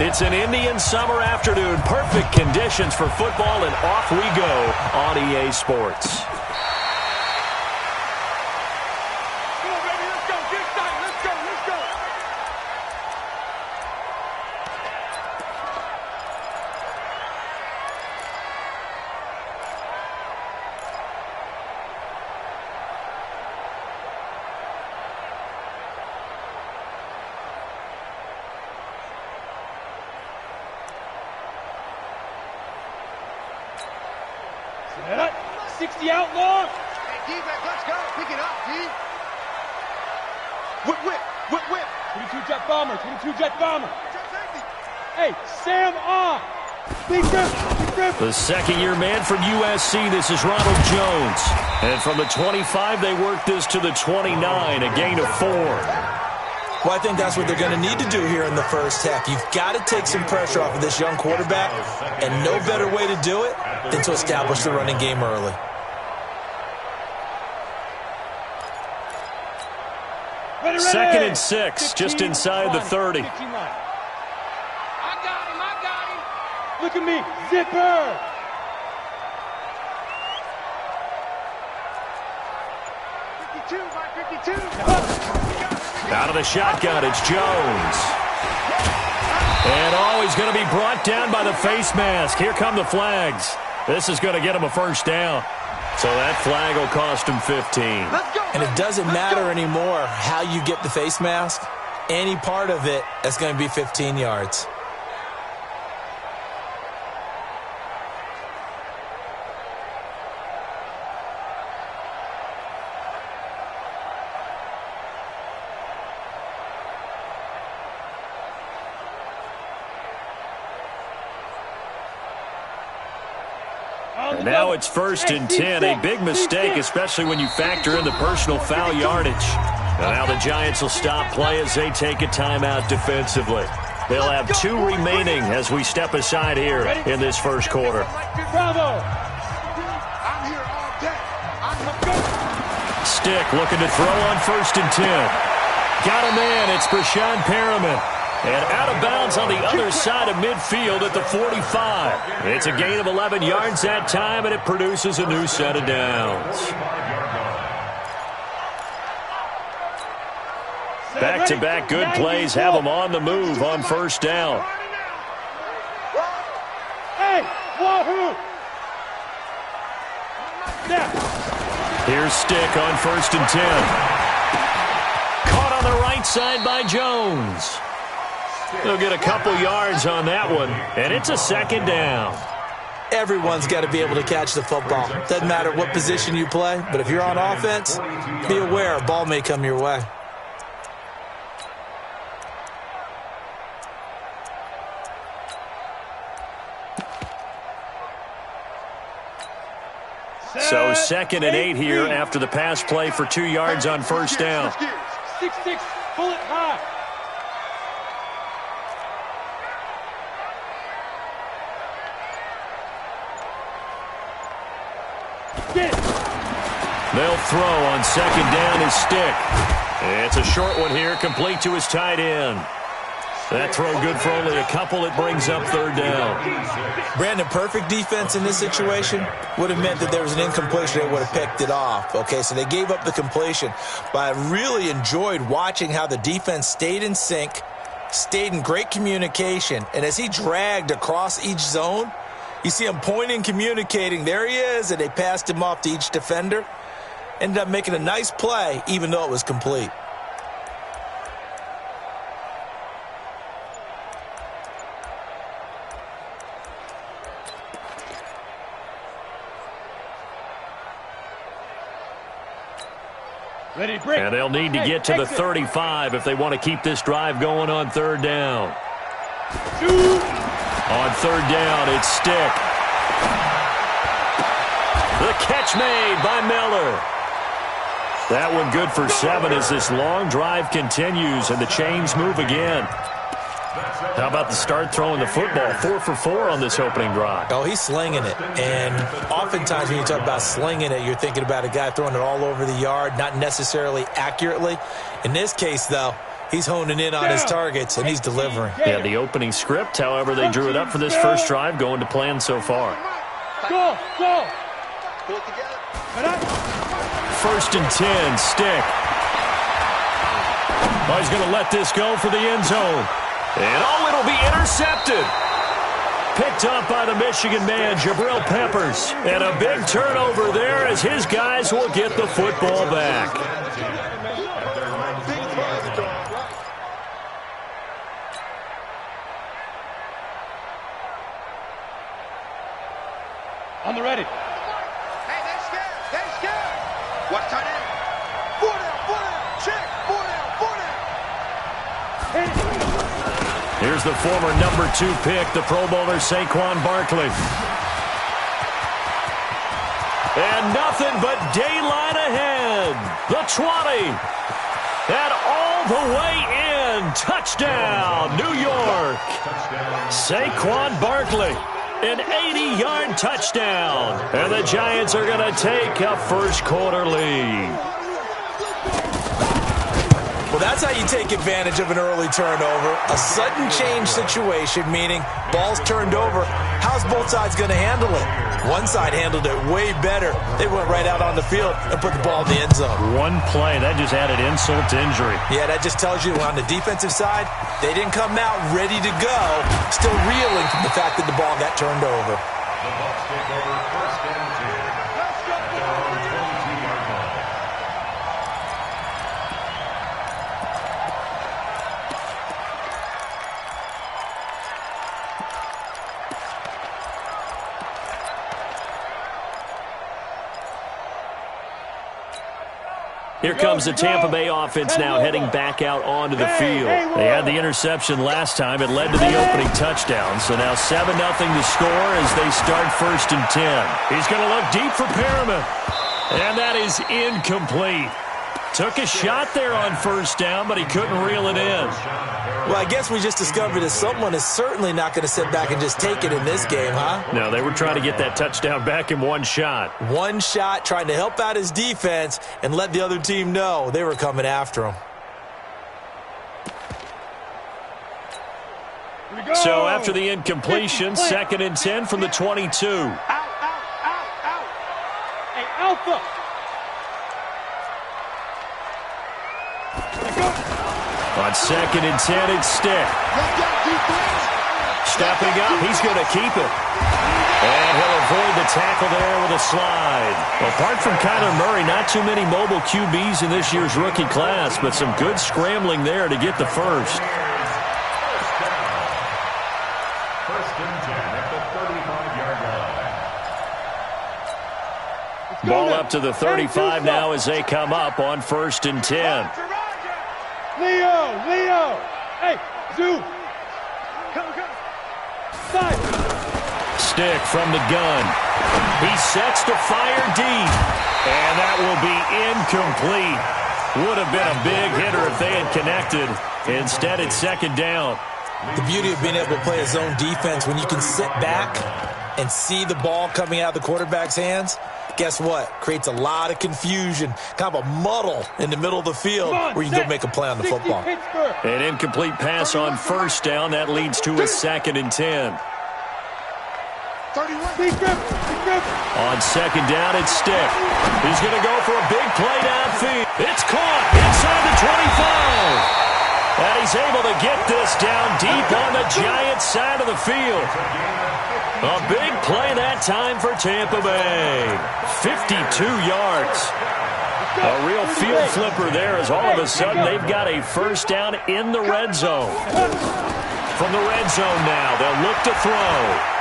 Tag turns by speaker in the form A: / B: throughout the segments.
A: It's an Indian summer afternoon. Perfect conditions for football, and off we go on EA Sports.
B: Set up. 60 out long.
C: Hey, D-back, let's go. Pick it up, D. Whip, whip, whip, whip.
B: 22 jet bomber, 22 jet bomber. Hey, Sam on. Big rip, big rip.
A: The second-year man from USC, this is Ronald Jones. And from the 25, they work this to the 29, a gain of 4.
D: Well, I think that's what they're going to need to do here in the first half. You've got to take some pressure off of this young quarterback, and no better way to do it than to establish the running game early.
B: Ready, ready.
A: 2nd and 6, just inside the 30.
B: I got him. Look at me, zipper.
A: Out of the shotgun, it's Jones. And he's going to be brought down by the face mask. Here come the flags. This is going to get him a first down. So that flag will cost him 15.
D: And it doesn't matter anymore how you get the face mask. Any part of it, that's going to be 15 yards.
A: And now it's 1st and 10, a big mistake, especially when you factor in the personal foul yardage. And now the Giants will stop play as they take a timeout defensively. They'll have 2 remaining as we step aside here in this first quarter.
B: Bravo.
A: Stick looking to throw on 1st and 10. Got a man, it's Brashad Perriman. And out of bounds on the other side of midfield at the 45. It's a gain of 11 yards that time, and it produces a new set of downs. Back-to-back good plays have them on the move on 1st down.
B: Hey, wahoo!
A: Here's Stick on 1st and 10. Caught on the right side by Jones. They'll get a couple yards on that one, and it's a 2nd down.
D: Everyone's got to be able to catch the football. Doesn't matter what position you play, but if you're on offense, be aware a ball may come your way.
A: So 2nd and 8 here after the pass play for 2 yards on 1st down.
B: 6-6, pull it high.
A: They'll throw on 2nd down his Stick. It's a short one here, complete to his tight end. That throw good for only a couple. It brings up 3rd down.
D: Brandon, perfect defense in this situation would have meant that there was an incompletion. They would have picked it off. Okay, so they gave up the completion. But I really enjoyed watching how the defense stayed in sync, stayed in great communication. And as he dragged across each zone, you see him pointing, communicating. There he is, and they passed him off to each defender. Ended up making a nice play, even though it was complete.
B: Ready, break.
A: And they'll need to get to the 35 if they want to keep this drive going on 3rd down. On 3rd down, it's Stick. The catch made by Miller. That one good for 7 as this long drive continues and the chains move again. How about the start throwing the football? 4 for 4 on this opening drive.
D: Oh, he's slinging it. And oftentimes when you talk about slinging it, you're thinking about a guy throwing it all over the yard, not necessarily accurately. In this case, though, He's honing in on his targets, and he's delivering.
A: Yeah, the opening script, however, they drew it up for this first drive, going to plan so far.
B: Go!
A: First and 10, Stick. Oh, he's going to let this go for the end zone. And it'll be intercepted. Picked up by the Michigan man, Jabril Peppers. And a big turnover there as his guys will get the football back.
B: On the ready.
C: Hey, they're scared. What's tight end? 4 down, check. 4 down.
A: Here's the former number 2 pick, the Pro Bowler Saquon Barkley. And nothing but daylight ahead. The 20. And all the way in. Touchdown, New York. Saquon Barkley. An 80-yard touchdown. And the Giants are going to take a first-quarter lead.
D: Well, that's how you take advantage of an early turnover. A sudden change situation, meaning ball's turned over. How's both sides going to handle it? One side handled it way better. They went right out on the field and put the ball in the end zone.
A: One play, that just added insult to injury.
D: Yeah, that just tells you on the defensive side, they didn't come out ready to go, still reeling from the fact that the ball got turned over.
E: The Bucs take over first and 10. Down 22-yard line.
A: Here comes the Tampa Bay offense now heading back out onto the field. They had the interception last time. It led to the opening touchdown. So now 7-0 to score as they start first and 10. He's going to look deep for Perriman. And that is incomplete. Took a shot there on first down, but he couldn't reel it in.
D: Well, I guess we just discovered that someone is certainly not going to sit back and just take it in this game, huh?
A: No, they were trying to get that touchdown back in one shot.
D: One shot, trying to help out his defense and let the other team know they were coming after him.
A: So after the incompletion, 2nd and 10 from the 22.
B: Out. Hey, Alpha.
A: On 2nd and 10, it's Stick. Stepping up, he's going to keep it. And he'll avoid the tackle there with a slide. Apart from Kyler Murray, not too many mobile QBs in this year's rookie class, but some good scrambling there to get the first.
E: First and 10 at the 35-yard line.
A: Ball up to the 35 now as they come up on 1st and 10.
B: Leo. Hey, Zoo. Come. Side.
A: Stick from the gun. He sets to fire deep. And that will be incomplete. Would have been a big hitter if they had connected. Instead, it's 2nd down.
D: The beauty of being able to play a zone defense when you can sit back and see the ball coming out of the quarterback's hands, guess what? Creates a lot of confusion, kind of a muddle in the middle of the field where you can go make a play on the football.
A: An incomplete pass on first down. That leads to a 2nd and 10.
C: 31.
A: On 2nd down, it's Stick. He's going to go for a big play downfield. It's caught inside the 25. And he's able to get this down deep on the Giants side of the field. A big play that time for Tampa Bay. 52 yards. A real field flipper there as all of a sudden they've got a first down in the red zone. From the red zone now, they'll look to throw.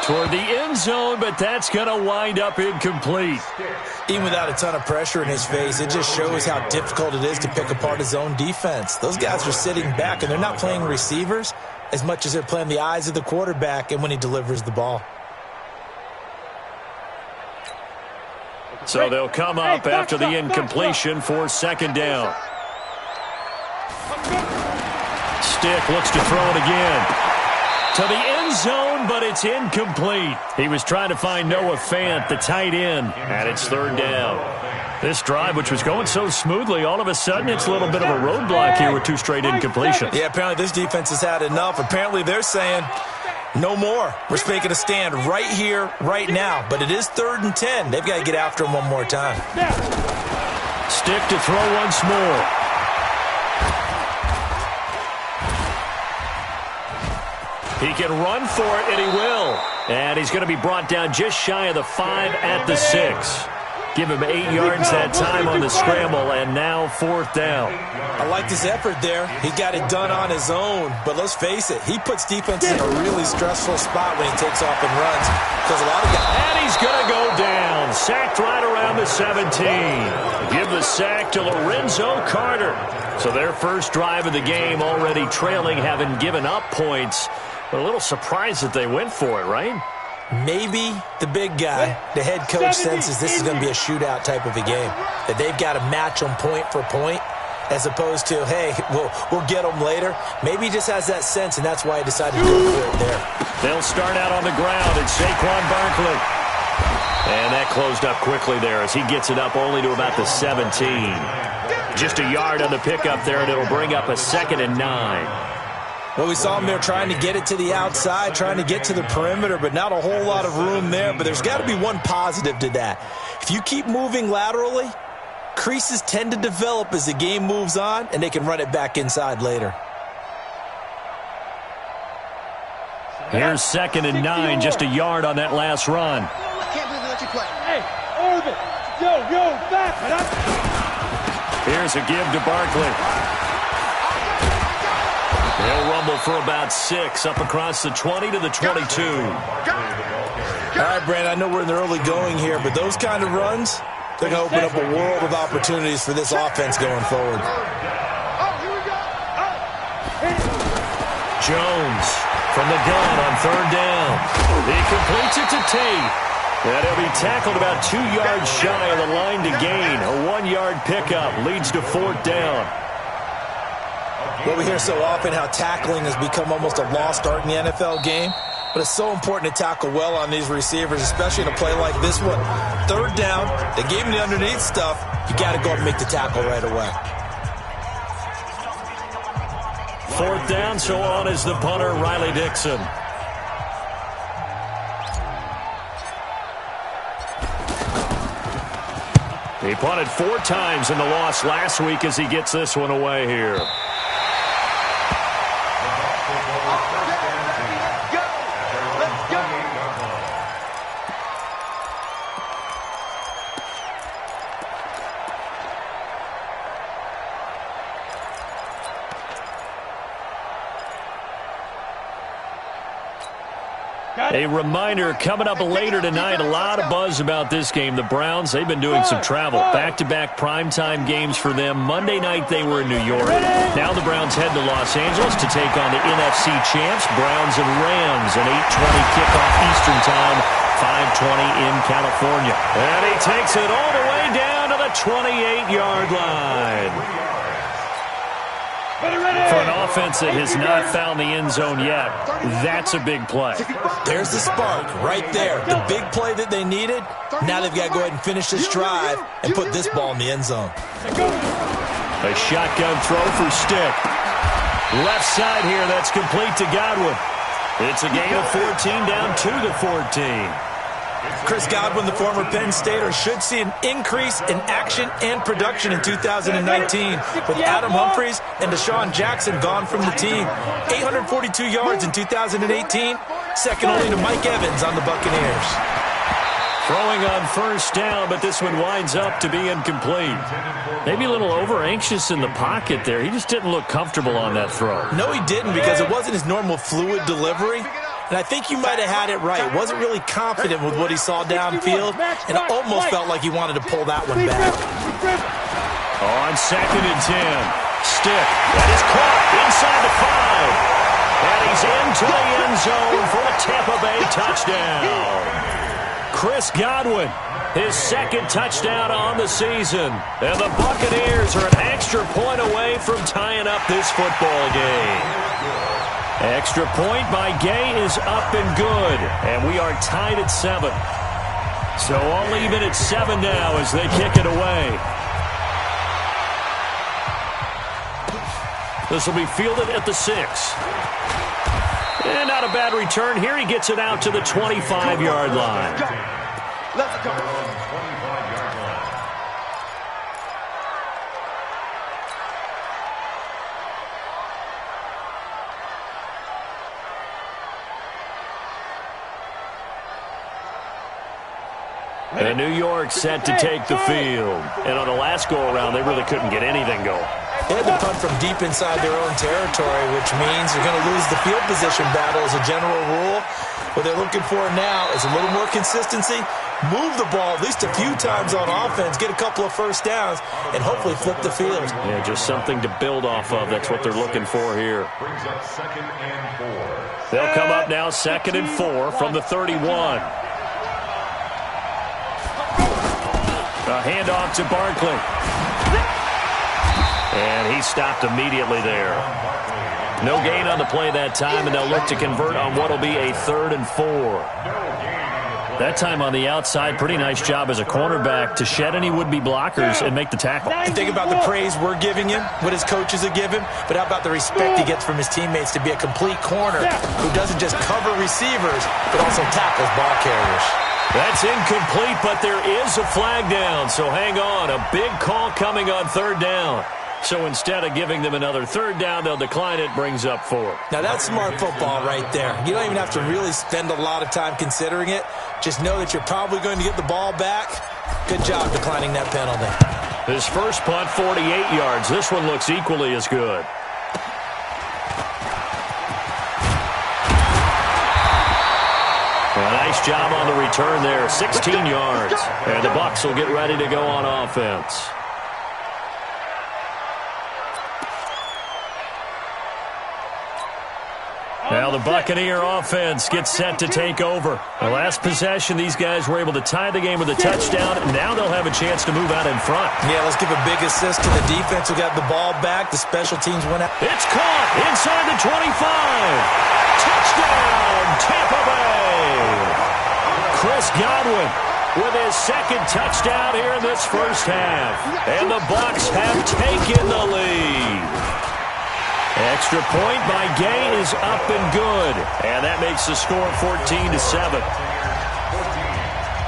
A: Toward the end zone, but that's going to wind up incomplete.
D: Even without a ton of pressure in his face, it just shows how difficult it is to pick apart his own defense. Those guys are sitting back, and they're not playing receivers as much as they're playing the eyes of the quarterback and when he delivers the ball.
A: So they'll come up after the incompletion for 2nd down. Stick looks to throw it again. To the end zone, one, but it's incomplete. He was trying to find Noah Fant, the tight end, and it's third down. This drive, which was going so smoothly, all of a sudden it's a little bit of a roadblock here with 2 straight incompletions.
D: Yeah, apparently this defense has had enough. Apparently they're saying no more. We're making a stand right here, right now. But it is 3rd and 10. They've got to get after him one more time.
A: Stick to throw once more. He can run for it, and he will. And he's going to be brought down just shy of the 5 at the 6. Give him 8 yards that time on the scramble, and now 4th down.
D: I like his effort there. He got it done on his own. But let's face it, he puts defense in a really stressful spot when he takes off and runs. Because a lot of guys...
A: And he's going to go down. Sacked right around the 17. Give the sack to Lorenzo Carter. So their first drive of the game already trailing, having given up points. But a little surprised that they went for it, right?
D: Maybe the big guy, the head coach, senses this is going to be a shootout type of a game. That they've got to match them point for point, as opposed to, hey, we'll get them later. Maybe he just has that sense, and that's why he decided to go for it there.
A: They'll start out on the ground. It's Saquon Barkley. And that closed up quickly there as he gets it up only to about the 17. Just a yard on the pickup there, and it'll bring up a 2nd and 9.
D: Well, we saw him there trying to get it to the outside, trying to get to the perimeter, but not a whole lot of room there. But there's got to be one positive to that. If you keep moving laterally, creases tend to develop as the game moves on, and they can run it back inside later.
A: Here's 2nd and 9, just a yard on that last run.
C: I can't believe they let you play.
B: Hey, Irvin, yo, back.
A: Here's a give to Barkley. They'll rumble for about 6 up across the 20 to the 22.
D: All right, Brand, I know we're in the early going here, but those kind of runs, they're going to open up a world of opportunities for this offense going forward.
A: Jones from the gun on 3rd down. He completes it to Tate. And he'll be tackled about 2 yards shy of the line to gain. A 1-yard pickup leads to 4th down.
D: Well, we hear so often how tackling has become almost a lost art in the NFL game, but it's so important to tackle well on these receivers, especially in a play like this one. 3rd down, they gave him the underneath stuff. You got to go and make the tackle right away.
A: 4th down, so on is the punter, Riley Dixon. He punted 4 times in the loss last week as he gets this one away here. A reminder, coming up later tonight, a lot of buzz about this game. The Browns, they've been doing some travel. Back-to-back primetime games for them. Monday night, they were in New York. Now the Browns head to Los Angeles to take on the NFC champs, Browns and Rams. An 8:20 kickoff Eastern time, 5:20 in California. And he takes it all the way down to the 28-yard line. For an offense that has not found the end zone yet, that's a big play.
D: There's the spark right there. The big play that they needed. Now they've got to go ahead and finish this drive and put this ball in the end zone.
A: A shotgun throw for Stick. Left side here, that's complete to Godwin. It's a gain of 14 down to the 14.
D: Chris Godwin, the former Penn Stater, should see an increase in action and production in 2019 with Adam Humphries and Deshaun Jackson gone from the team. 842 yards in 2018, second only to Mike Evans on the Buccaneers.
A: Throwing on 1st down, but this one winds up to be incomplete. Maybe a little over-anxious in the pocket there. He just didn't look comfortable on that throw.
D: No, he didn't, because it wasn't his normal fluid delivery. And I think you might have had it right. Wasn't really confident with what he saw downfield, and it almost felt like he wanted to pull that one back.
A: On 2nd and 10, Stick. That is caught inside the 5. And he's into the end zone for a Tampa Bay touchdown. Chris Godwin, his 2nd touchdown on the season. And the Buccaneers are an extra point away from tying up this football game. Extra point by Gay is up and good. And we are tied at 7. So all even at 7 now as they kick it away. This will be fielded at the 6. And not a bad return here. He gets it out to the 25-yard line.
C: Let's go.
A: And New York set to take the field. And on the last go-around, they really couldn't get anything going.
D: They had to punt from deep inside their own territory, which means you're going to lose the field position battle as a general rule. What they're looking for now is a little more consistency, move the ball at least a few times on offense, get a couple of first downs, and hopefully flip the field.
A: Yeah, just something to build off of. That's what they're looking for here.
E: Brings up 2nd and 4.
A: They'll come up now 2nd and 4 from the 31. A handoff to Barkley. And he stopped immediately there. No gain on the play that time, and they'll look to convert on what will be a 3rd and 4. That time on the outside, pretty nice job as a cornerback to shed any would-be blockers and make the tackle.
D: And think about the praise we're giving him, what his coaches are giving, but how about the respect he gets from his teammates to be a complete corner who doesn't just cover receivers, but also tackles ball carriers.
A: That's incomplete, but there is a flag down, so hang on. A big call coming on 3rd down. So instead of giving them another 3rd down, they'll decline it, brings up 4.
D: Now that's smart football right there. You don't even have to really spend a lot of time considering it. Just know that you're probably going to get the ball back. Good job declining that penalty.
A: His first punt, 48 yards. This one looks equally as good. A nice job on the return there, 16 yards. And the Bucs will get ready to go on offense. Now the Buccaneer offense gets set to take over. The last possession, these guys were able to tie the game with a touchdown. Now they'll have a chance to move out in front.
D: Yeah, let's give a big assist to the defense who got the ball back. The special teams went out.
A: It's caught inside the 25. Touchdown, Tampa Bay. Chris Godwin with his 2nd touchdown here in this first half. And the Bucs have taken the lead. Extra point by Gay is up and good. And that makes the score 14-7.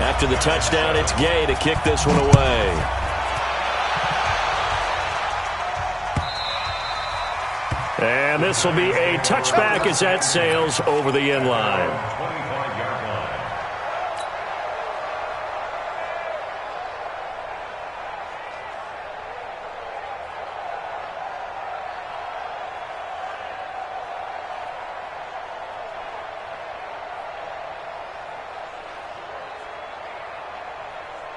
A: After the touchdown, it's Gay to kick this one away. And this will be a touchback as that sails over the end line.
E: 25-yard line.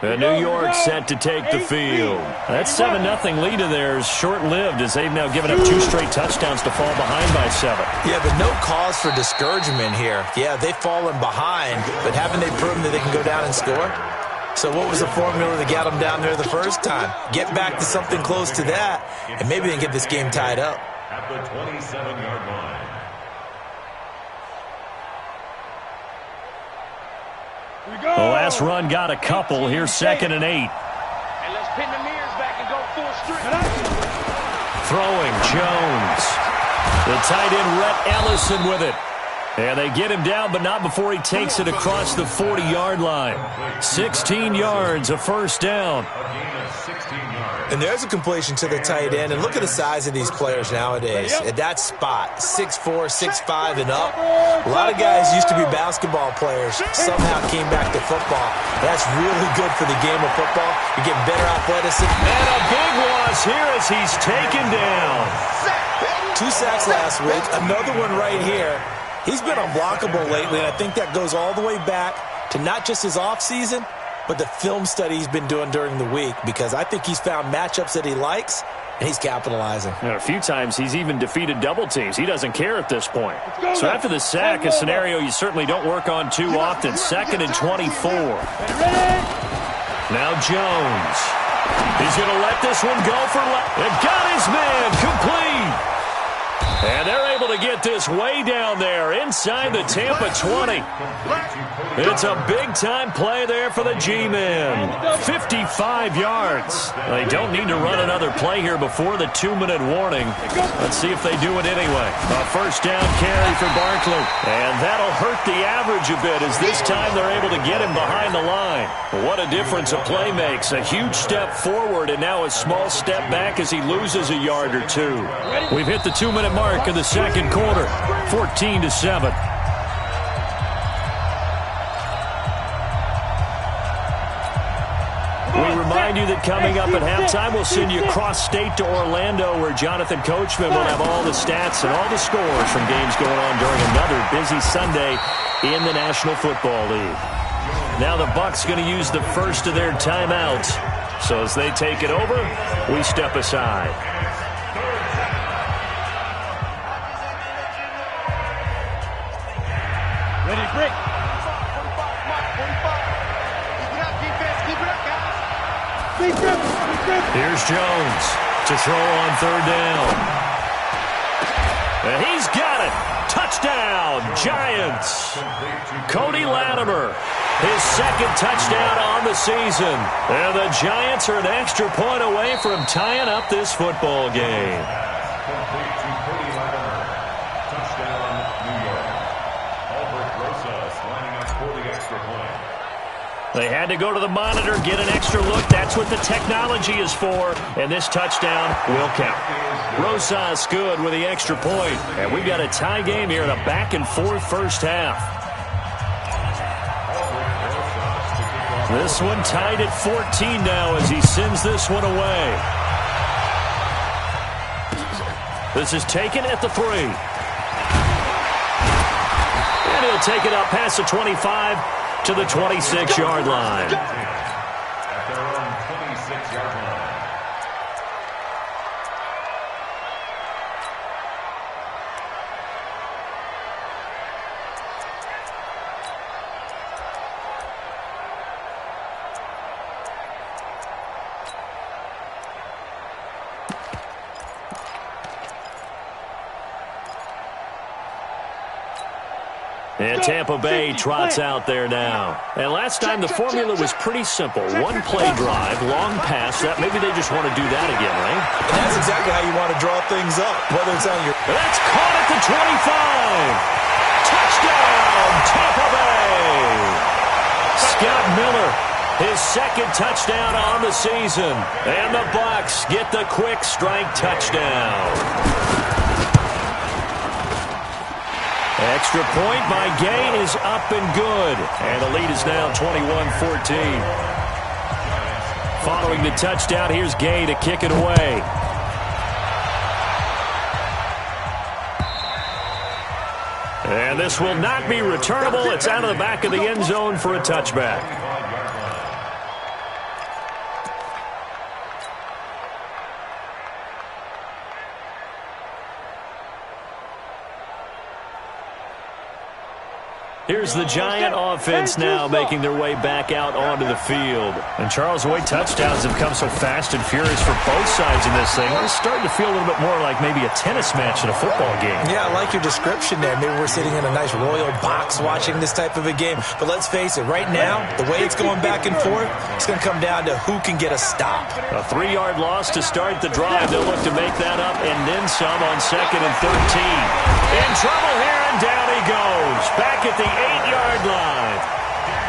A: And New York set to take the field. That 7-0 lead of theirs short-lived as they've now given up 2 straight touchdowns to fall behind by 7.
D: Yeah, but no cause for discouragement here. Yeah, they've fallen behind, but haven't they proven that they can go down and score? So what was the formula that got them down there the first time? Get back to something close to that, and maybe they can get this game tied up.
E: At the 27-yard line.
A: The last run got a couple. Here's 2nd and 8.
B: And let's pin the mirrors back and go full strength.
A: Throwing, Jones. The tight end, Rhett Ellison with it. And they get him down, but not before he takes it across the 40-yard line. 16 yards, a first down.
D: And there's a completion to the tight end. And look at the size of these players nowadays. At that spot, 6'4", 6'5", and up. A lot of guys used to be basketball players, somehow came back to football. That's really good for the game of football. You're getting better athleticism.
A: And a big loss here as he's taken down.
D: 2 sacks last week, another one right here. He's been unblockable lately, and I think that goes all the way back to not just his offseason, but the film study he's been doing during the week, because I think he's found matchups that he likes, and he's capitalizing.
A: A few times he's even defeated double teams. He doesn't care at this point. So after the sack, a scenario you certainly don't work on too often. 2nd and 24. Now Jones. He's going to let this one go for... It got his man complete. And they're able to to get this way down there inside the Tampa 20. It's a big-time play there for the G-Men. 55 yards. They don't need to run another play here before the 2-minute warning. Let's see if they do it anyway. A first down carry for Barkley. And that'll hurt the average a bit as this time they're able to get him behind the line. What a difference a play makes. A huge step forward and now a small step back as he loses a yard or two. We've hit the 2-minute mark in the second quarter. 14-7. We remind you that coming up at halftime, we'll send you cross-state to Orlando, where Jonathan Coachman will have all the stats and all the scores from games going on during another busy Sunday in the National Football League. Now the Bucs going to use the first of their timeouts. So as they take it over, we step aside.
B: Ready, break.
A: Here's Jones to throw on third down. And he's got it. Touchdown, Giants. Cody Latimer, his second touchdown on the season. And the Giants are an extra point away from tying up this football game. They had to go to the monitor, get an extra look. That's what the technology is for. And this touchdown will count. Rosas good with the extra point. And we've got a tie game here in a back-and-forth first half. This one tied at 14 now as he sends this one away. This is taken at the 3. And he'll take it up past the 25 to the 26-yard line.
E: At their own 26-yard line.
A: And Tampa Bay trots out there now. And last time the formula was pretty simple. One play drive, long pass. That maybe they just want to do that again, right?
D: And that's exactly how you want to draw things up. Whether it's on your...
A: That's caught at the 25. Touchdown, Tampa Bay. Scott Miller, his second touchdown on the season. And the Bucs get the quick strike touchdown. Extra point by Gay is up and good. And the lead is now 21-14. Following the touchdown, here's Gay to kick it away. And this will not be returnable. It's out of the back of the end zone for a touchback. Here's the Giant offense now making their way back out onto the field. And Charles, the way touchdowns have come so fast and furious for both sides in this thing, it's starting to feel a little bit more like maybe a tennis match in a football game. Yeah, I like your description there. Maybe we're sitting in a nice royal box watching this type of a game. But let's face it, right now, the way it's going back and forth, it's going to come down to who can get a stop. A 3-yard loss to start the drive. They'll look to make that up and then some on 2nd and 13. In trouble here, and down he goes. Back at the 8-yard line.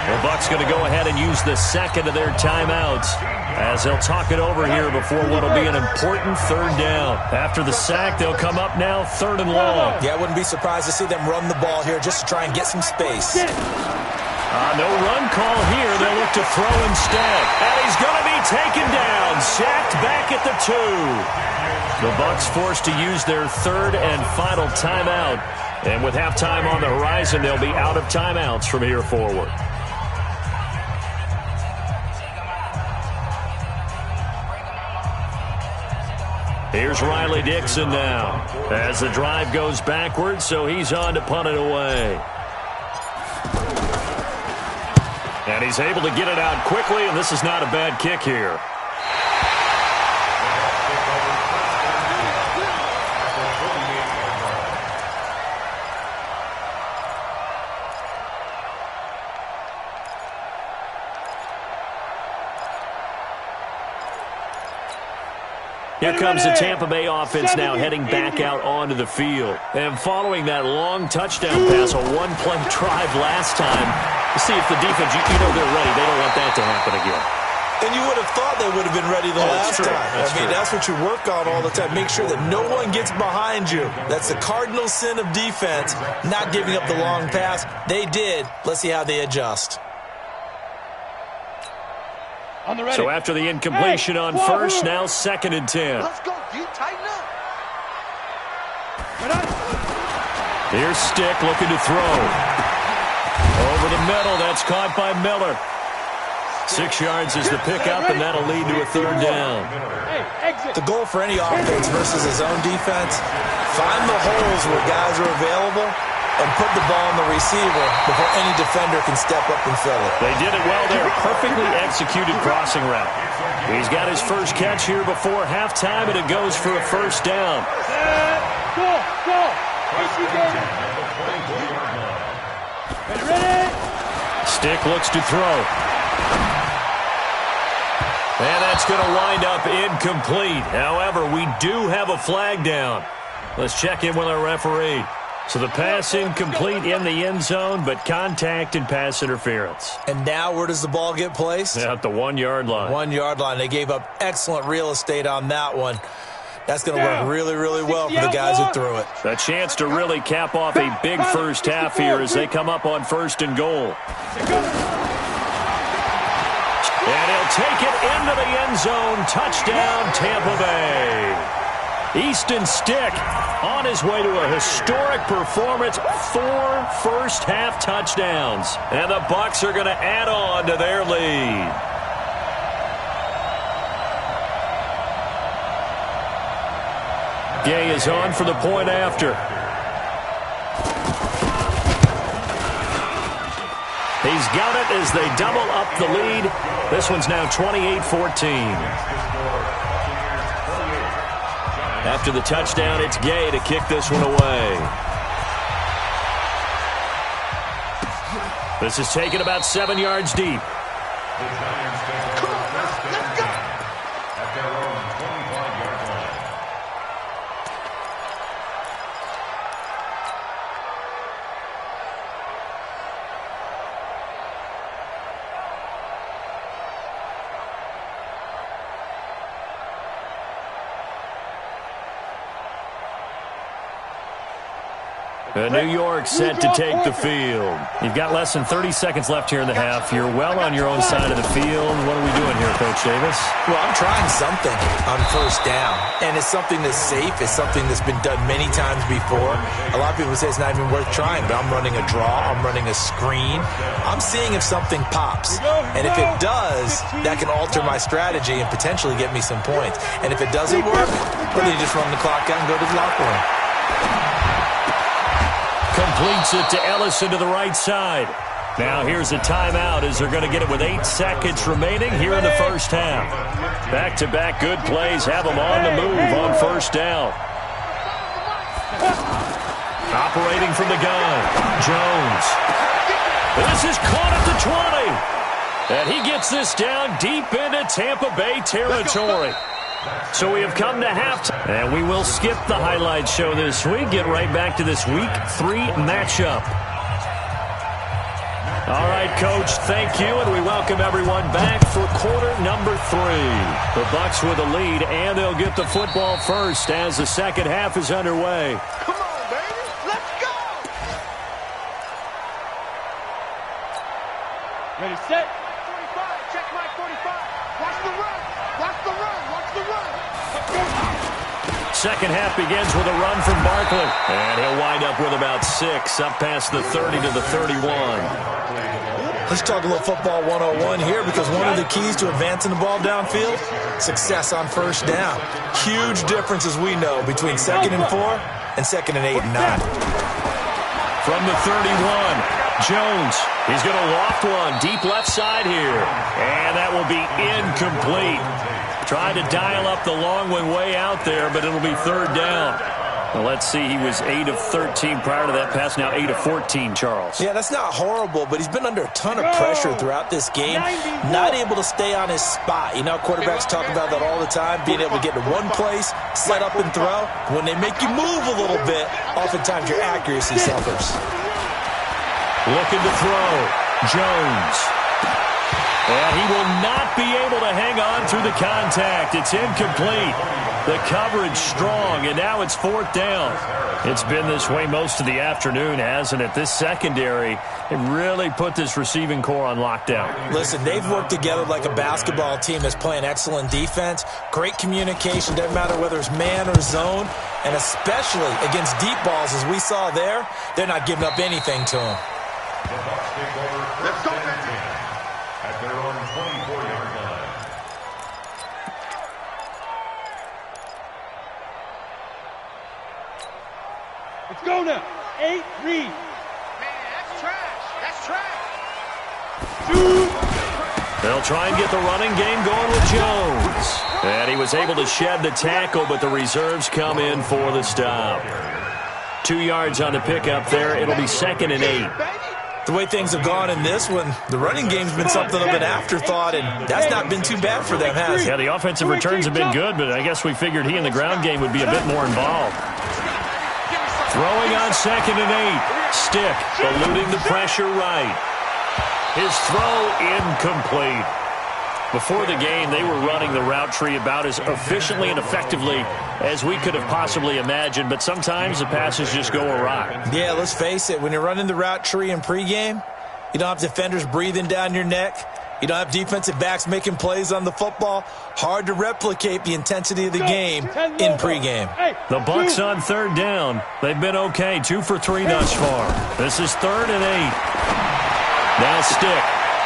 A: The Bucs going to go ahead and use the second of their timeouts as they'll talk it over here before what will be an important third down. After the sack, they'll come up now 3rd and long. Yeah, I wouldn't be surprised to see them run the ball here just to try and get some space. No run call here. They'll look to throw instead. And he's going to be taken down. Sacked back at the 2. The Bucs forced to use their 3rd and final timeout. And with halftime on the horizon, they'll be out of timeouts from here forward. Here's Riley Dixon now as the drive goes backwards, so he's on to punt it away. And he's able to get it out quickly, and this is not a bad kick here. Here comes the Tampa Bay offense now heading back out onto the field. And following that long touchdown pass, a one-play drive last time, to see if the defense, you know they're ready. They don't want that to happen again.
D: And you would have thought they would have been ready the last time. That's what you work on all the time. Make sure that no one gets behind you. That's the cardinal sin of defense, not giving up the long pass. They did. Let's see how they adjust.
A: So after the incompletion on first, now 2nd and 10.
C: Let's go, D. Tighten up.
A: Here's Stick looking to throw. Over the middle, that's caught by Miller. 6 yards is the pickup, and that'll lead to a 3rd down.
D: The goal for any offense versus his own defense, find the holes where guys are available and put the ball on the receiver before any defender can step up and fill it.
A: They did it well there. Perfectly executed crossing route. He's got his first catch here before halftime, and it goes for a 1st down.
B: Go! Ready?
A: Stick looks to throw. And that's going to wind up incomplete. However, we do have a flag down. Let's check in with our referee. So the pass incomplete in the end zone, but contact and pass interference.
D: And now where does the ball get placed?
A: At the 1-yard line.
D: 1-yard line. They gave up excellent real estate on that one. That's going to work really, really well for the guys who threw it.
A: A chance to really cap off a big first half here as they come up on 1st and goal. And he'll take it into the end zone. Touchdown, Tampa Bay. Easton Stick on his way to a historic performance. 4 first-half touchdowns. And the Bucs are going to add on to their lead. Gay is on for the point after. He's got it as they double up the lead. This one's now 28-14. After the touchdown, it's Gay to kick this one away. This is taken about 7 yards deep. New York set to take the field. You've got less than 30 seconds left here in the half. You're well on your own side of the field. What are we doing here, Coach Davis?
D: Well, I'm trying something on 1st down. And it's something that's safe. It's something that's been done many times before. A lot of people say it's not even worth trying, but I'm running a draw. I'm running a screen. I'm seeing if something pops. And if it does, that can alter my strategy and potentially get me some points. And if it doesn't work, well, then you just run the clock out and go to the locker room.
A: Completes it to Ellison to the right side. Now here's a timeout as they're going to get it with 8 seconds remaining here in the first half. Back-to-back good plays have them on the move on 1st down. Operating from the gun, Jones. This is caught at the 20. And he gets this down deep into Tampa Bay territory. So we have come to halftime, and we will skip the highlight show this week. Get right back to this Week 3 matchup. All right, Coach, thank you, and we welcome everyone back for quarter number 3. The Bucs with a lead, and they'll get the football first as the second half is underway.
C: Come on, baby. Let's go.
B: Ready, set.
C: 45. Check my 45. Watch the run. Watch the run. Watch the run.
A: Second half begins with a run from Barkley. And he'll wind up with about 6, up past the 30 to the 31.
D: Let's talk a little football 101 here, because one of the keys to advancing the ball downfield, success on 1st down. Huge difference, as we know, between 2nd and 4 and 2nd and 8 and 9.
A: From the 31, Jones. He's going to loft one deep left side here. And that will be incomplete. Tried to dial up the long one way out there, but it'll be 3rd down. Well, let's see, he was 8 of 13 prior to that pass, now 8 of 14, Charles.
D: Yeah, that's not horrible, but he's been under a ton of pressure throughout this game, not able to stay on his spot. You know, quarterbacks talk about that all the time, being able to get to one place, set up and throw. When they make you move a little bit, oftentimes your accuracy suffers.
A: Looking to throw. Jones. And he will not be able to hang on through the contact. It's incomplete. The coverage strong, and now it's 4th down. It's been this way most of the afternoon, hasn't it? This secondary, it really put this receiving core on lockdown.
D: Listen, they've worked together like a basketball team that's playing excellent defense. Great communication, doesn't matter whether it's man or zone, and especially against deep balls, as we saw there, they're not giving up anything to them.
E: The Bucs take over first and 10 at their own 24-yard line.
B: Let's go now. 8, read.
C: Man, that's trash. That's trash.
B: Shoot.
A: They'll try and get the running game going with Jones. And he was able to shed the tackle, but the reserves come in for the stop. 2 yards on the pickup there. It'll be 2nd and 8.
D: The way things have gone in this one, the running game's been something of an afterthought, and that's not been too bad for them, has it?
A: Yeah, the offensive returns have been good, but I guess we figured he in the ground game would be a bit more involved. Throwing on 2nd and 8. Stick, eluding the pressure right. His throw incomplete. Before the game, they were running the route tree about as efficiently and effectively as we could have possibly imagined, but sometimes the passes just go awry.
D: Yeah, let's face it, when you're running the route tree in pregame, you don't have defenders breathing down your neck. You don't have defensive backs making plays on the football. Hard to replicate the intensity of the game in pregame.
A: The Bucs on 3rd down. They've been okay, 2 for 3 thus far. This is 3rd and 8. Now Stick.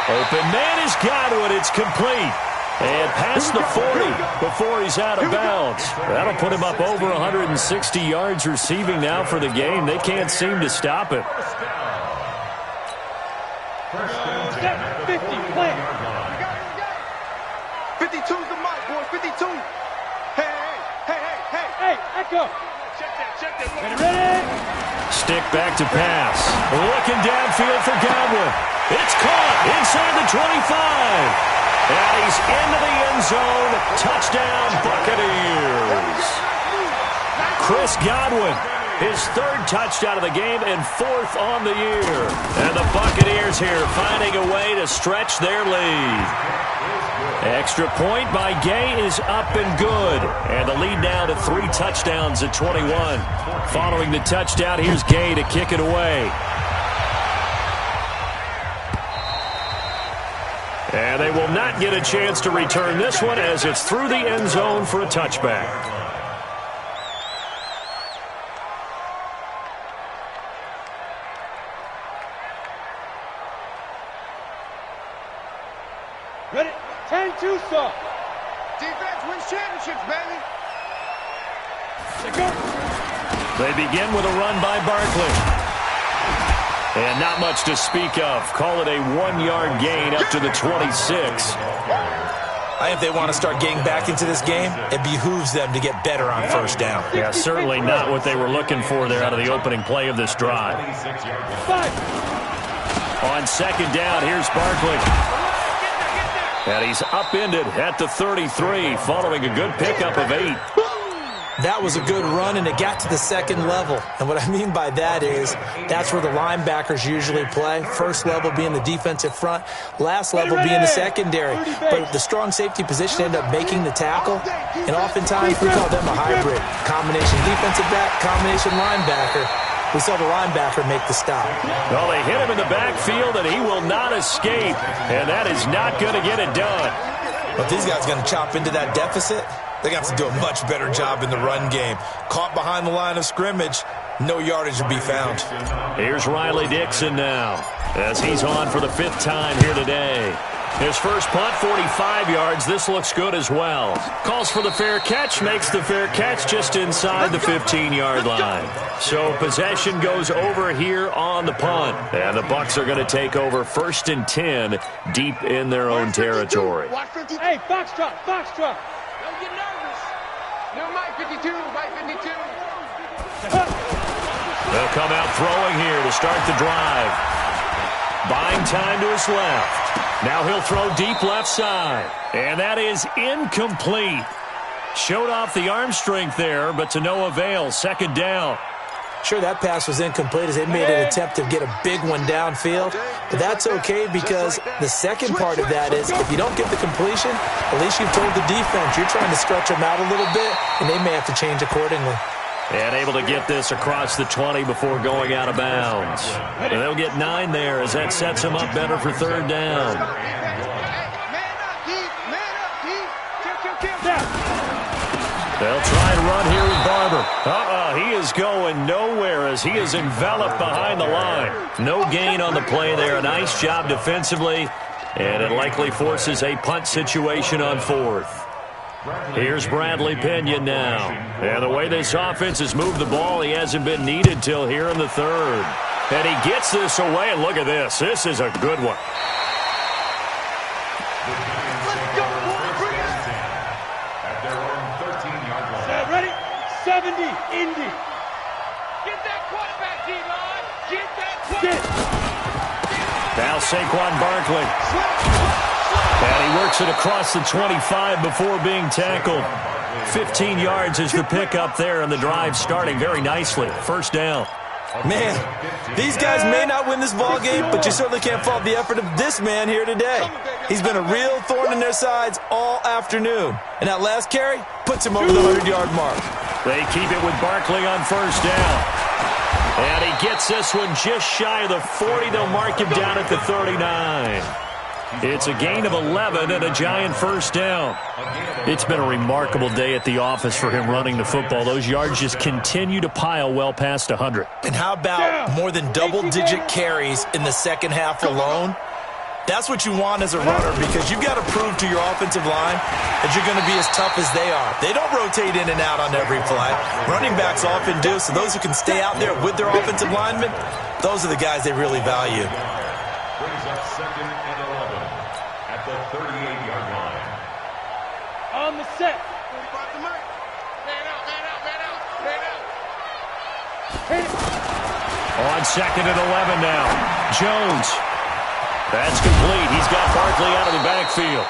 A: Open man is Godwin. It's complete. And past the 40 before he's out of bounds. That'll put him up over 160 yards receiving now for the game. They can't seem to stop it.
E: First and 10 at the 40-yard line.
C: 52's the mark, boys. 52. Hey.
B: Echo.
C: Check that.
B: Ready?
A: Stick back to pass. Looking downfield for Godwin. It's caught inside the 25. And he's into the end zone. Touchdown, Buccaneers. Chris Godwin, his 3rd touchdown of the game and 4th on the year. And the Buccaneers here finding a way to stretch their lead. Extra point by Gay is up and good. And the lead now to 3 touchdowns at 21. Following the touchdown, here's Gay to kick it away. And they will not get a chance to return this one as it's through the end zone for a touchback.
B: Ready? 10-2, sir.
C: Defense wins championships, baby.
B: Let's go.
A: They begin with a run by Barkley. And not much to speak of. Call it a 1-yard gain up to the 26.
D: I think if they want to start getting back into this game, it behooves them to get better on 1st down.
A: Yeah, certainly not what they were looking for there out of the opening play of this drive.
B: 5.
A: On 2nd down, here's Barkley. And he's upended at the 33 following a good pickup of 8.
D: That was a good run, and it got to the 2nd level. And what I mean by that is that's where the linebackers usually play. 1st level being the defensive front, last level being the secondary. But the strong safety position ended up making the tackle, and oftentimes we call them a hybrid. Combination defensive back, combination linebacker. We saw the linebacker make the stop.
A: Well, they hit him in the backfield, and he will not escape. And that is not going to get it done.
D: But these guys are going to chop into that deficit. They got to do a much better job in the run game. Caught behind the line of scrimmage, no yardage to be found.
A: Here's Riley Dixon now as he's on for the 5th time here today. His first punt, 45 yards. This looks good as well. Calls for the fair catch, makes the fair catch just inside the 15-yard line. So possession goes over here on the punt. And the Bucs are going to take over 1st and 10 deep in their own territory.
B: Hey, Foxtrot.
C: Don't get nervous. No, Mike 52, Mike 52.
A: They'll come out throwing here to start the drive. Buying time to his left. Now he'll throw deep left side. And that is incomplete. Showed off the arm strength there, but to no avail. Second down.
D: Sure, that pass was incomplete as they made an attempt to get a big one downfield. But that's okay because the second part of that is if you don't get the completion, at least you've told the defense you're trying to stretch them out a little bit, and they may have to change accordingly.
A: And able to get this across the 20 before going out of bounds. And they'll get 9 there as that sets them up better for third down. They'll try to run here with Barber. He is going nowhere as he is enveloped behind the line. No gain on the play there. A nice job defensively, and it likely forces a punt situation on fourth. Here's Bradley Pinion now. And the way this offense has moved the ball, he hasn't been needed till here in the third. And he gets this away, and look at this. This is a good one.
B: Ready? 70, Indy. Get that quarterback, D-line. Get that quarterback.
A: Now Saquon Barkley. And he works it across the 25 before being tackled. 15 yards is the pickup there, and the drive starting very nicely. First down.
D: Man, these guys may not win this ball game, but you certainly can't fault the effort of this man here today. He's been a real thorn in their sides all afternoon. And that last carry puts him over the 100-yard mark.
A: They keep it with Barkley on first down. And he gets this one just shy of the 40. They'll mark him down at the 39. It's a gain of 11 and a giant first down. It's been a remarkable day at the office for him running the football. Those yards just continue to pile well past 100.
D: And how about more than double-digit carries in the second half alone? That's what you want as a runner because you've got to prove to your offensive line that you're going to be as tough as they are. They don't rotate in and out on every play. Running backs often do, so those who can stay out there with their offensive linemen, those are the guys they really value.
E: Brings up second and 11 at the 38-yard line.
B: On the set.
A: On second and 11 now. Jones. That's complete. He's got Barkley out of the backfield.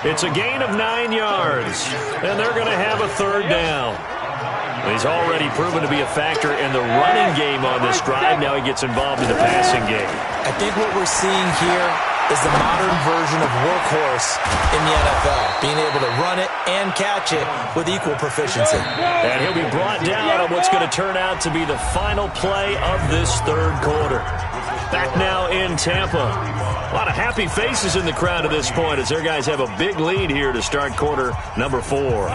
A: It's a gain of 9 yards, and they're going to have a third down. He's already proven to be a factor in the running game on this drive. Now he gets involved in the passing game.
D: I think what we're seeing here is the modern version of workhorse in the NFL, being able to run it and catch it with equal proficiency.
A: And he'll be brought down on what's going to turn out to be the final play of this third quarter. Back now in Tampa. A lot of happy faces in the crowd at this point as their guys have a big lead here to start quarter number 4.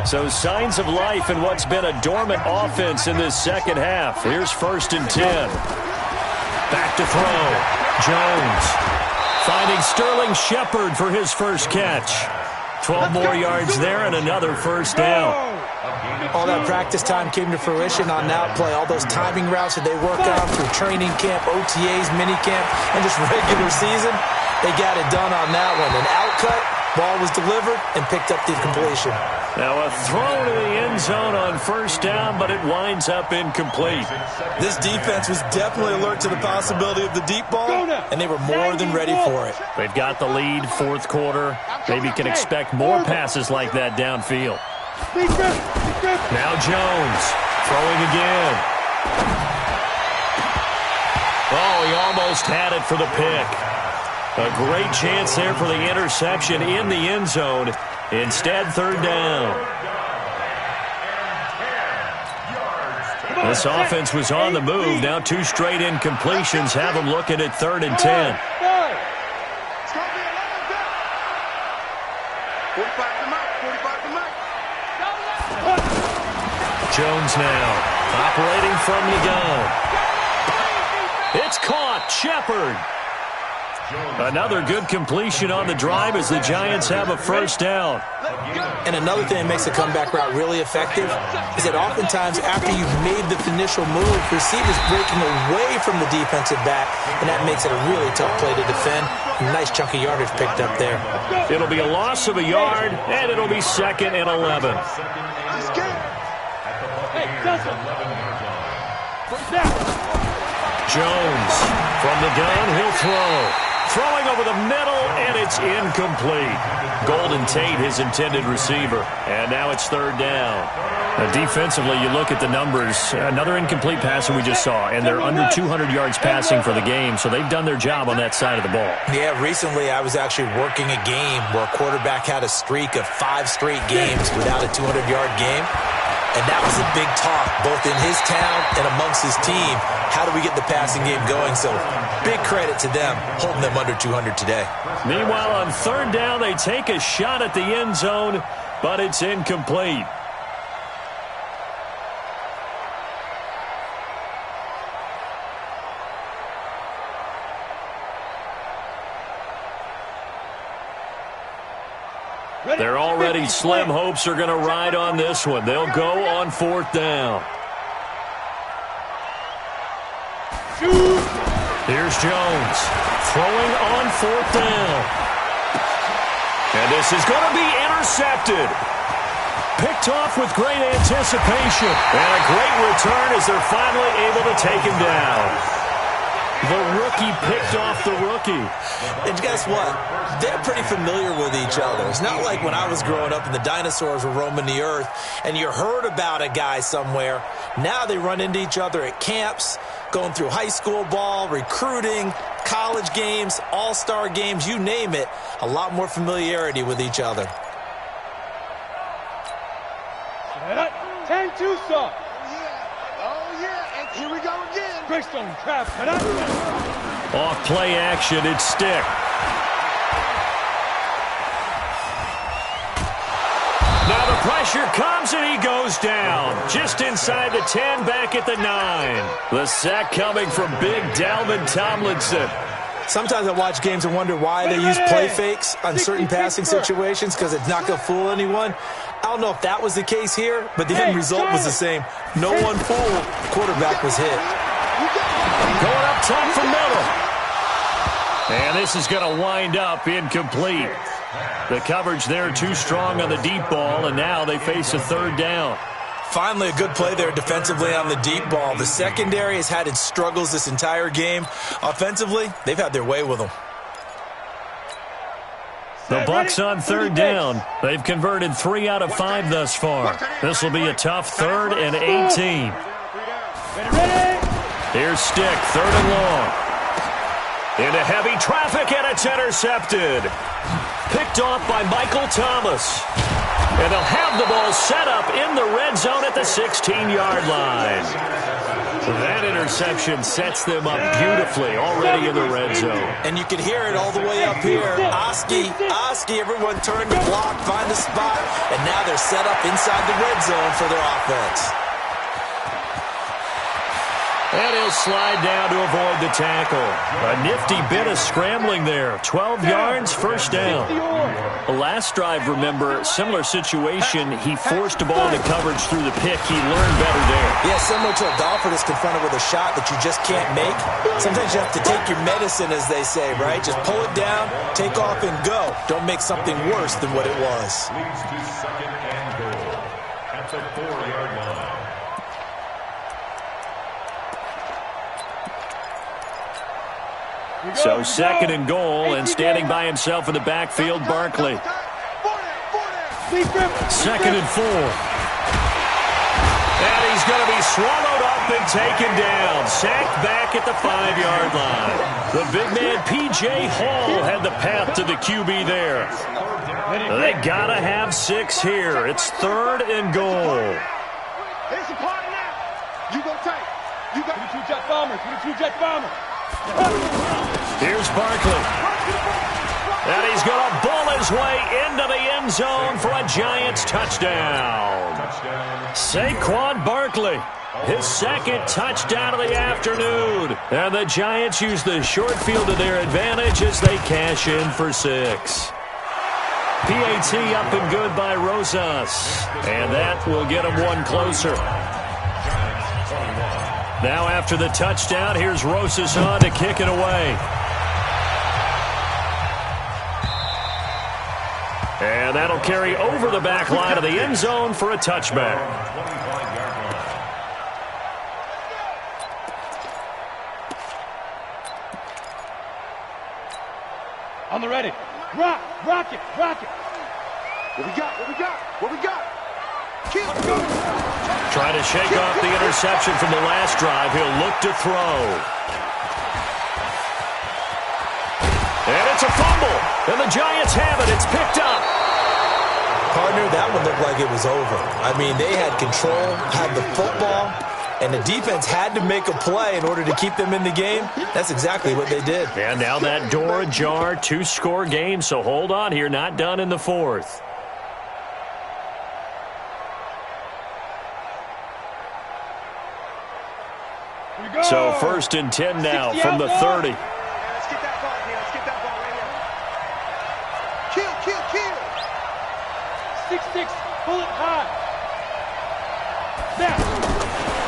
A: So signs of life in what's been a dormant offense in this second half. Here's first and 10. Back to throw. Jones finding Sterling Shepard for his first catch. 12 more yards there and another first down.
D: All that practice time came to fruition on that play. All those timing routes that they work on through training camp, OTAs, minicamp, and just regular season, they got it done on that one. An outcut, ball was delivered, and picked up the completion.
A: Now a throw to the end zone on first down, but it winds up incomplete.
D: This defense was definitely alert to the possibility of the deep ball, and they were more than ready for it.
A: They've got the lead, fourth quarter. Maybe can expect more passes like that downfield. Now Jones throwing again. Oh, he almost had it for the pick. A great chance there for the interception in the end zone. Instead, third down. This offense was on the move. Now 2 straight incompletions have them looking at third and 10. Jones now operating from the gun. It's caught. Shepard. Another good completion on the drive as the Giants have a first down.
D: And another thing that makes the comeback route really effective is that oftentimes after you've made the initial move, receivers breaking away from the defensive back, and that makes it a really tough play to defend. A nice chunk of yardage picked up there.
A: It'll be a loss of a yard, and it'll be second and 11. Jones from the gun, he'll throw. Throwing over the middle, and it's incomplete. Golden Tate, his intended receiver. And now it's third down. Defensively, you look at the numbers. Another incomplete pass that we just saw, and they're under 200 yards passing for the game, so they've done their job on that side of the ball.
D: Yeah, recently I was actually working a game where a quarterback had a streak of 5 straight games without a 200-yard game. And that was a big talk, both in his town and amongst his team. How do we get the passing game going? So big credit to them, holding them under 200 today.
A: Meanwhile, on third down, they take a shot at the end zone, but it's incomplete. Their already slim hopes are going to ride on this one. They'll go on fourth down. Here's Jones throwing on fourth down. And this is going to be intercepted. Picked off with great anticipation. And a great return as they're finally able to take him down. The rookie picked off the rookie.
D: And guess what? They're pretty familiar with each other. It's not like when I was growing up and the dinosaurs were roaming the earth and you heard about a guy somewhere. Now they run into each other at camps, going through high school ball, recruiting, college games, all-star games, you name it. A lot more familiarity with each other.
B: 10-2, sir.
C: Oh, yeah. And here we go again.
B: Greystone trap.
A: Off play action, it's Stick. Now the pressure comes and he goes down. Just inside the 10, back at the 9. The sack coming from big Dalvin Tomlinson.
D: Sometimes I watch games and wonder why they use play fakes on certain passing situations because it's not going to fool anyone. I don't know if that was the case here, but the end result was the same. No one fooled. Quarterback was hit.
A: Going up top for middle. And this is going to wind up incomplete. The coverage there too strong on the deep ball, and now they face a third down.
D: Finally, a good play there defensively on the deep ball. The secondary has had its struggles this entire game. Offensively, they've had their way with them.
A: The Bucs on third down. They've converted 3 out of 5 thus far. This will be a tough 3rd and 18. Here's Stick, 3rd and long. Into heavy traffic, and it's intercepted. Picked off by Michael Thomas. And they'll have the ball set up in the red zone at the 16-yard line. That interception sets them up beautifully already in the red zone.
D: And you can hear it all the way up here. Oski, everyone turned to block, find a spot, and now they're set up inside the red zone for their offense.
A: And he'll slide down to avoid the tackle. A nifty bit of scrambling there. 12 yards, first down. The last drive, remember, similar situation. He forced the ball into coverage through the pick. He learned better there.
D: Yeah, similar to a golfer that's confronted with a shot that you just can't make. Sometimes you have to take your medicine, as they say, right? Just pull it down, take off, and go. Don't make something worse than what it was.
E: Leads to 2nd and goal at the 4-yard line.
A: So 2nd and goal, and standing by himself in the backfield, Barkley. 2nd and 4. And he's going to be swallowed up and taken down. Sacked back at the 5-yard line. The big man, P.J. Hall, had the path to the QB there. They got to have 6 here. It's 3rd and goal.
C: There's a party now. You go take. You go.
B: 22 jet bomber. 22 jet bomber.
A: Here's Barkley. And he's going to bull his way into the end zone for a Giants touchdown. Saquon Barkley, his 2nd touchdown of the afternoon. And the Giants use the short field to their advantage as they cash in for 6. PAT up and good by Rosas. And that will get him one closer. Now after the touchdown, here's Rosas on to kick it away. And that'll carry over the back line of the end zone for a touchback.
B: On the ready. Rock it.
C: What we got? Kill.
A: Trying to shake off the interception from the last drive. He'll look to throw. And it's a fumble. And the Giants have it. It's picked up.
D: Partner, that one looked like it was over. I mean, they had control, had the football, and the defense had to make a play in order to keep them in the game. That's exactly what they did.
A: And now that door ajar, 2-score game, so hold on here. Not done in the fourth. So 1st and 10 now from the 30.
C: Let's get that ball here. Let's get that ball right here. Kill.
B: 6-6, bullet high. Snap.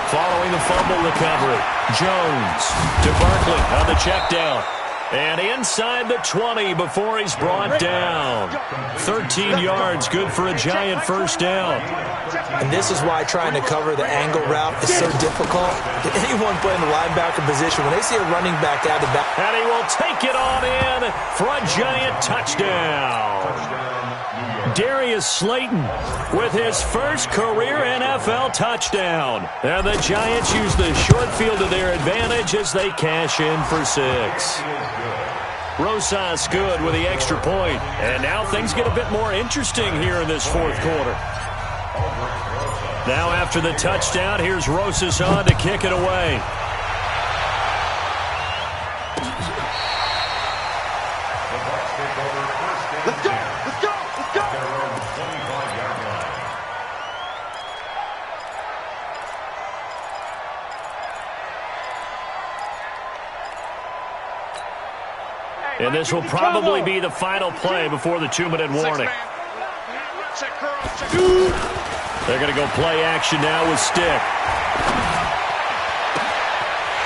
A: Following the fumble recovery, Jones to Barkley on the check down. And inside the 20 before he's brought down. 13 yards, good for a Giant first down.
D: And this is why trying to cover the angle route is so difficult. Anyone playing the linebacker position, when they see a running back out of the back.
A: And he will take it on in for a Giant touchdown. Darius Slayton with his first career NFL touchdown. And the Giants use the short field to their advantage as they cash in for 6. Rosas good with the extra point. And now things get a bit more interesting here in this fourth quarter. Now after the touchdown, here's Rosas on to kick it away.
C: Let's go.
A: And this will probably be the final play before the 2-minute warning. They're going to go play action now with Stick.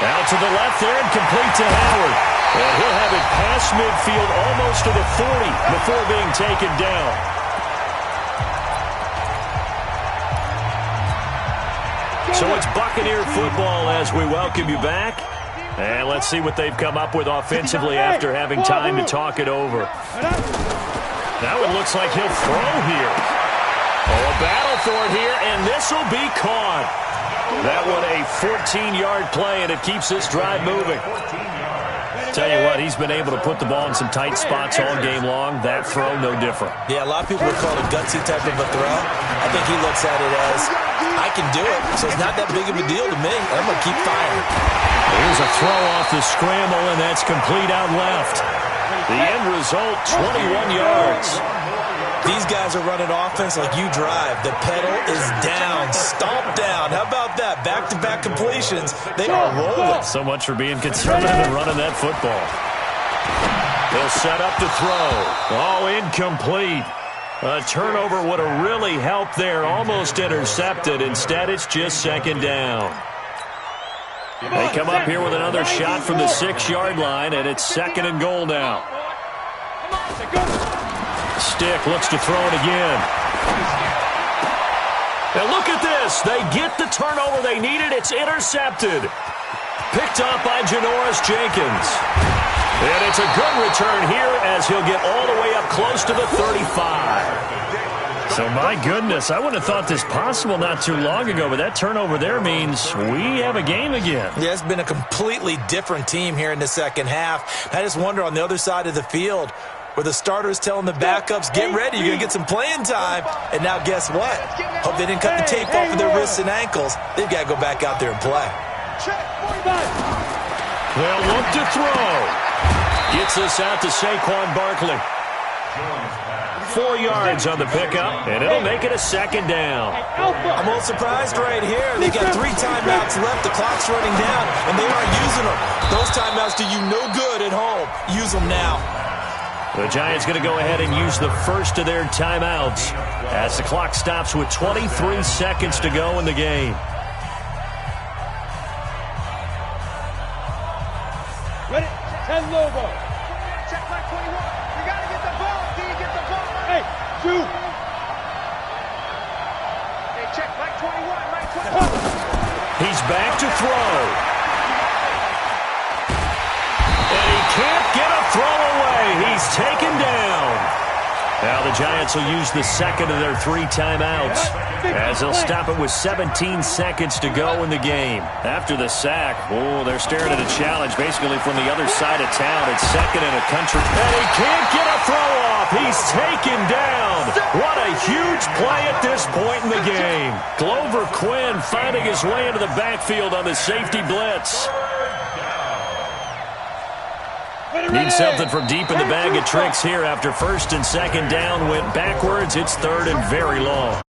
A: Out to the left there and complete to Howard. And he'll have it past midfield almost to the 40 before being taken down. So it's Buccaneer football as we welcome you back. And let's see what they've come up with offensively after having time to talk it over. Now it looks like he'll throw here. Oh, a battle for it here, and this will be caught. That one a 14-yard play, and it keeps this drive moving. Tell you what, he's been able to put the ball in some tight spots all game long. That throw, no different.
D: Yeah, a lot of people would call it a gutsy type of a throw. I think he looks at it as, I can do it, so it's not that big of a deal to me. I'm going to keep firing.
A: Here's a throw off the scramble, and that's complete out left. The end result, 21 yards.
D: These guys are running offense like you drive. The pedal is down, stomp down. How about that? Back-to-back completions. They are rolling.
A: So much for being conservative and running that football. They'll set up to throw. Oh, incomplete. A turnover would have really helped there. Almost intercepted. Instead, it's just second down. They come up here with another shot from the 6-yard line, and it's 2nd and goal now. Stick looks to throw it again. And look at this. They get the turnover they needed. It's intercepted. Picked up by Janoris Jenkins. And it's a good return here as he'll get all the way up close to the 35. So, my goodness, I wouldn't have thought this possible not too long ago, but that turnover there means we have a game again.
D: Yeah, it's been a completely different team here in the second half. I just wonder on the other side of the field where the starters telling the backups, get ready, you're going to get some playing time. And now guess what? Hope they didn't cut the tape off of their wrists and ankles. They've got to go back out there and play.
A: They'll look to throw. Gets this out to Saquon Barkley. 4 yards on the pickup, and it'll make it a 2nd down.
D: I'm a little surprised right here. They got 3 timeouts left. The clock's running down, and they aren't using them. Those timeouts do you no good at home. Use them now.
A: The Giants going to go ahead and use the first of their timeouts as the clock stops with 23 seconds to go in the game.
B: Ready? 10 logo.
C: Check back 21. You got to get the ball. Do you get the ball?
B: Hey, shoot.
C: Hey, check back 21. Right 21.
A: He's back to throw. And he can't get a throw away. he's taken down. Now the Giants will use the second of their 3 timeouts as they'll stop it with 17 seconds to go in the game. After the sack, they're staring at a challenge basically from the other side of town. It's second and a country. And he can't get a throw off. He's taken down. What a huge play at this point in the game. Glover Quinn finding his way into the backfield on the safety blitz. Need something from deep in the bag of tricks here after first and second down went backwards. It's third and very long.